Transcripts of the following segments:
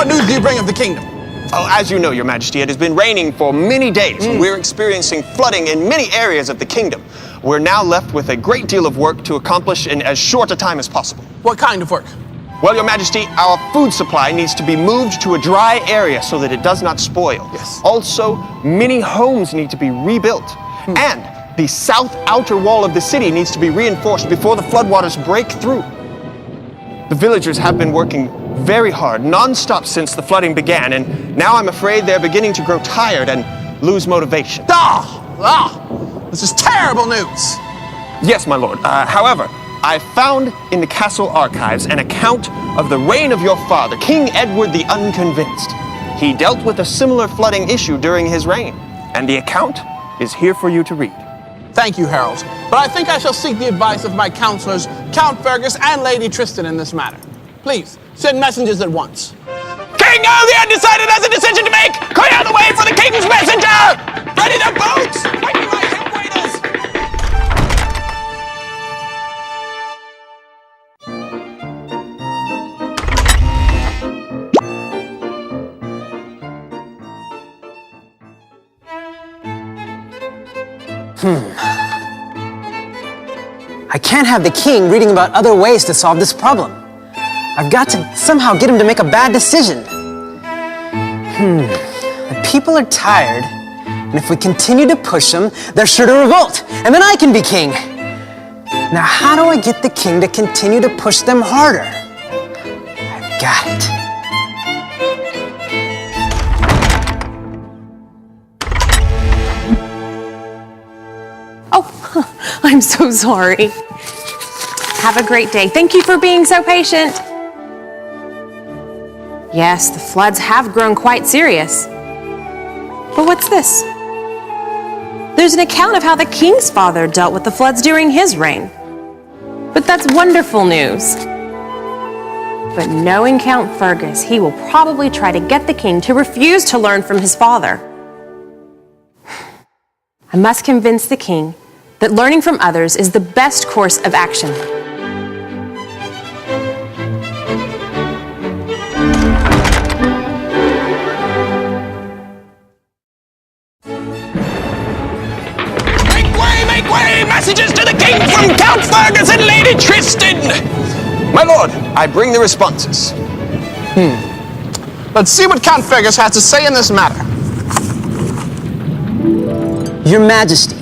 What news do you bring of the kingdom? Oh, as you know, Your Majesty, it has been raining for many days. We're experiencing flooding in many areas of the kingdom. We're now left with a great deal of work to accomplish in as short a time as possible. What kind of work? Well, Your Majesty, our food supply needs to be moved to a dry area so that it does not spoil. Yes. Also, many homes need to be rebuilt. And the south outer wall of the city needs to be reinforced before the floodwaters break through. The villagers have been working very hard, non-stop since the flooding began, and now I'm afraid they're beginning to grow tired and lose motivation. This is terrible news. Yes, my lord. However, I found in the castle archives an account of the reign of your father, King Edward the Unconvinced. He dealt with a similar flooding issue during his reign, and the account is here for you to read. Thank you, Harold. But I think I shall seek the advice of my counselors, Count Fergus and Lady Tristan, in this matter. Please, send messengers at once. King of the Undecided has a decision to make! Clear the way for the king's messenger! Ready their boats! Mighty right help waiters! I can't have the king reading about other ways to solve this problem. I've got to somehow get him to make a bad decision. The people are tired, and if we continue to push them, they're sure to revolt, and then I can be king. Now, how do I get the king to continue to push them harder? I've got it. Oh, I'm so sorry. Have a great day. Thank you for being so patient. Yes, the floods have grown quite serious. But what's this? There's an account of how the king's father dealt with the floods during his reign. But that's wonderful news. But knowing Count Fergus, he will probably try to get the king to refuse to learn from his father. I must convince the king that learning from others is the best course of action. Make way! Messages to the king from Count Fergus and Lady Tristan! My lord, I bring the responses. Let's see what Count Fergus has to say in this matter. Your Majesty,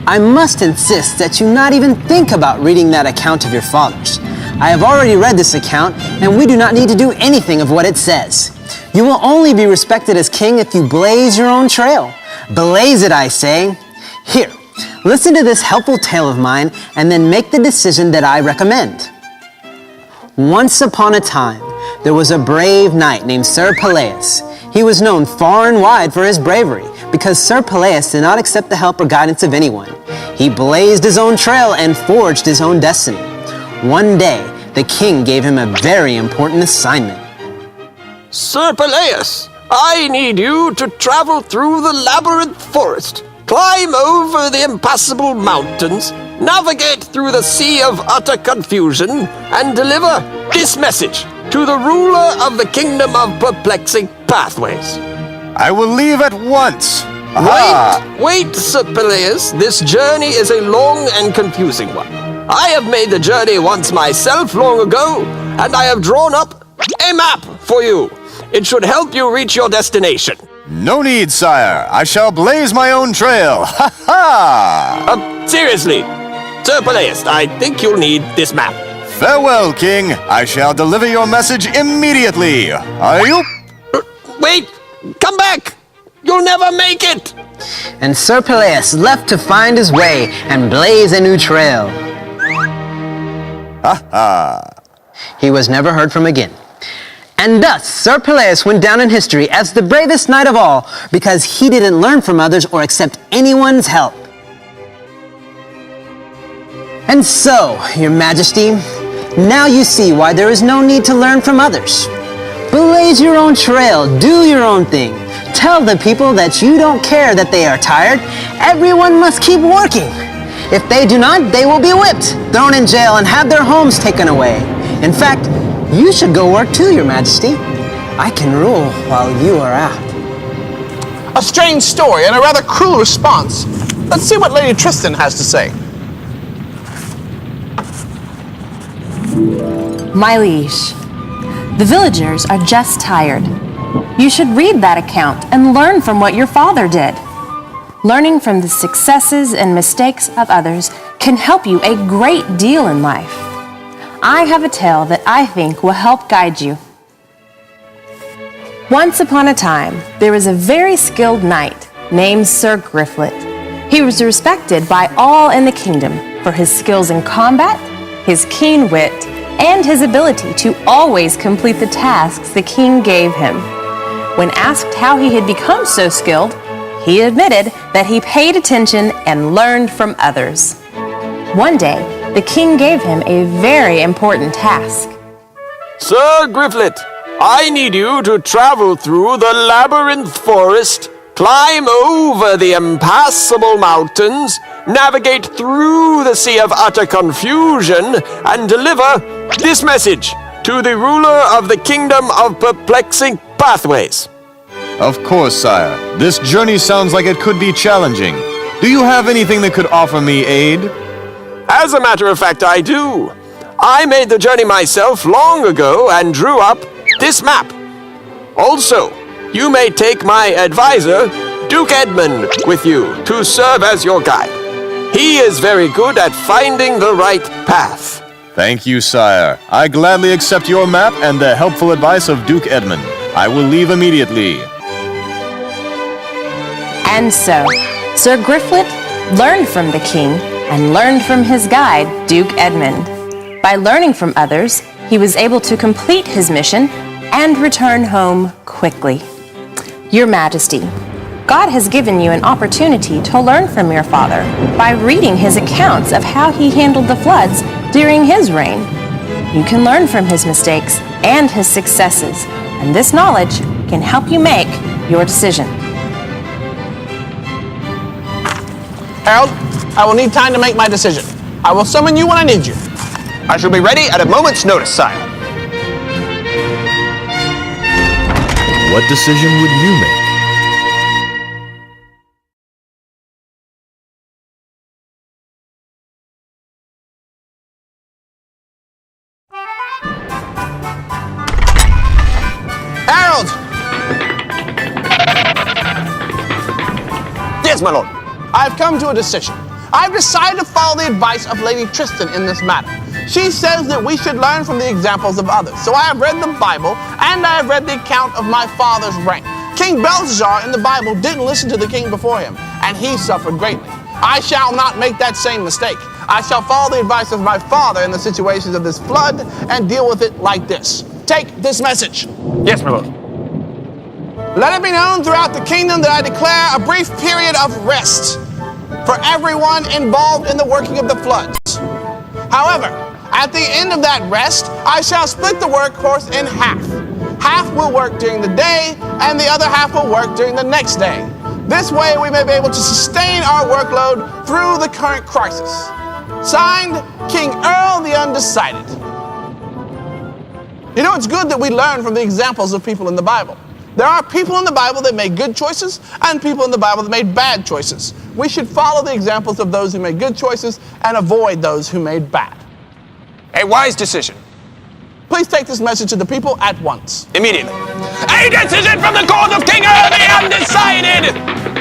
I must insist that you not even think about reading that account of your father's. I have already read this account, and we do not need to do anything of what it says. You will only be respected as king if you blaze your own trail. Blaze it, I say. Here, listen to this helpful tale of mine, and then make the decision that I recommend. Once upon a time, there was a brave knight named Sir Peleus. He was known far and wide for his bravery, because Sir Peleus did not accept the help or guidance of anyone. He blazed his own trail and forged his own destiny. One day, the king gave him a very important assignment. Sir Peleus, I need you to travel through the labyrinth forest, climb over the impassable mountains, navigate through the sea of utter confusion, and deliver this message to the ruler of the kingdom of perplexing pathways. I will leave at once. Wait, Sir Peleus. This journey is a long and confusing one. I have made the journey once myself long ago, and I have drawn up a map for you. It should help you reach your destination. No need, sire. I shall blaze my own trail. Ha ha! Seriously, Sir Peleus, I think you'll need this map. Farewell, king. I shall deliver your message immediately. Ayup! Wait! Come back! You'll never make it! And Sir Peleus left to find his way and blaze a new trail. Ha ha! He was never heard from again. And thus, Sir Peleus went down in history as the bravest knight of all because he didn't learn from others or accept anyone's help. And so, Your Majesty, now you see why there is no need to learn from others. Blaze your own trail, do your own thing. Tell the people that you don't care that they are tired. Everyone must keep working. If they do not, they will be whipped, thrown in jail, and have their homes taken away. In fact, you should go work too, Your Majesty. I can rule while you are out. A strange story and a rather cruel response. Let's see what Lady Tristan has to say. My liege, the villagers are just tired. You should read that account and learn from what your father did. Learning from the successes and mistakes of others can help you a great deal in life. I have a tale that I think will help guide you. Once upon a time, there was a very skilled knight named Sir Griflet. He was respected by all in the kingdom for his skills in combat, his keen wit, and his ability to always complete the tasks the king gave him. When asked how he had become so skilled, he admitted that he paid attention and learned from others. One day, the king gave him a very important task. Sir Griflet, I need you to travel through the labyrinth forest, climb over the impassable mountains, navigate through the sea of utter confusion, and deliver this message to the ruler of the kingdom of perplexing pathways. Of course, sire. This journey sounds like it could be challenging. Do you have anything that could offer me aid? As a matter of fact, I do. I made the journey myself long ago and drew up this map. Also, you may take my advisor, Duke Edmund, with you to serve as your guide. He is very good at finding the right path. Thank you, sire. I gladly accept your map and the helpful advice of Duke Edmund. I will leave immediately. And so, Sir Griflet learned from the king and learned from his guide, Duke Edmund. By learning from others, he was able to complete his mission and return home quickly. Your Majesty, God has given you an opportunity to learn from your father by reading his accounts of how he handled the floods during his reign. You can learn from his mistakes and his successes, and this knowledge can help you make your decision. Harold, I will need time to make my decision. I will summon you when I need you. I shall be ready at a moment's notice, sire. What decision would you make? Harold! Yes, my lord. I've come to a decision. I've decided to follow the advice of Lady Tristan in this matter. She says that we should learn from the examples of others. So I have read the Bible, and I have read the account of my father's reign. King Belshazzar in the Bible didn't listen to the king before him, and he suffered greatly. I shall not make that same mistake. I shall follow the advice of my father in the situations of this flood and deal with it like this. Take this message. Yes, my lord. Let it be known throughout the kingdom that I declare a brief period of rest for everyone involved in the working of the floods. However, at the end of that rest, I shall split the workforce in half. Half will work during the day, and the other half will work during the next day. This way, we may be able to sustain our workload through the current crisis. Signed, King Earl the Undecided. You know, it's good that we learn from the examples of people in the Bible. There are people in the Bible that made good choices and people in the Bible that made bad choices. We should follow the examples of those who made good choices and avoid those who made bad. A wise decision. Please take this message to the people at once. Immediately. A decision from the court of King Earl the Undecided!